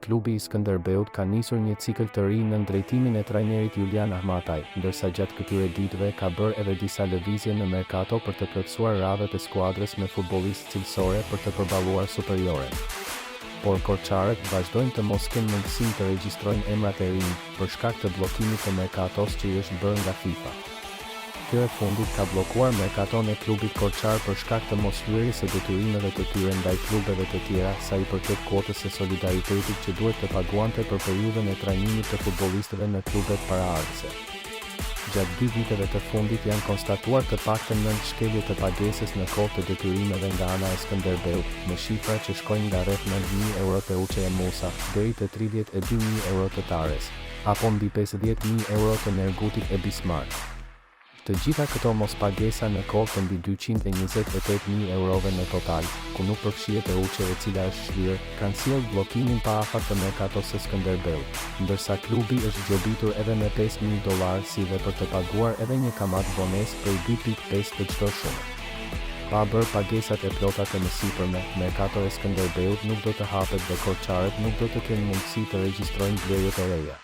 klubi i Skënderbeut ka nisur një cikël të ri në drejtimin e trajnerit Julian Ahmataj, ndërsa gjatë këtyre ditëve ka bërë edhe disa lëvizje në merkato për të plotësuar radhët e skuadrës me futbollistë cilësore për të përballuar superioren. Por korçarët vazhdojnë të mos kenë mundësinë të regjistrojnë emrat e rinj për shkak të bllokimit të merkatos që i është bërë nga FIFA. Kjo e fundit ka bllokuar merkaton e klubit korçar për shkak të moslyerjes së detyrimeve të tyre ndaj klubeve të tjera sa i përket kuotës së solidaritetit që duhet të paguante për periudhën e trajnimit të futbollistëve në klubet paraardhëse. Gjatë 2 viteve të fundit janë konstatuar të paktën 9 shkelje të pagesës në kohë të detyrimeve nga ana e Skënderbeut, me shifra që shkojnë nga rreth 9.000 euro të Uçe e Musa deri te 32.000 euro të Tares, apo mbi 50.000 euro të Nergutit e Bismarck. Të gjitha këto mospagesa në kohë të mbi 228.000 eurove në total, ku nuk përfshihet e Uçe e cila është shlyer, kanë sjellë bllokimin pa afat të merkatos së Skënderbeut, ndërsa klubi është gjobitur edhe me $5.000 si dhe për të paguar edhe një kamat vonesë prej 2.5 të çdo shumë. Pa bërë pagesat e plota të mësipërme, merkato e Skënderbeut nuk do të hapet dhe korçarët nuk do të kenë mundësi të regjistrojnë blerjet e reja.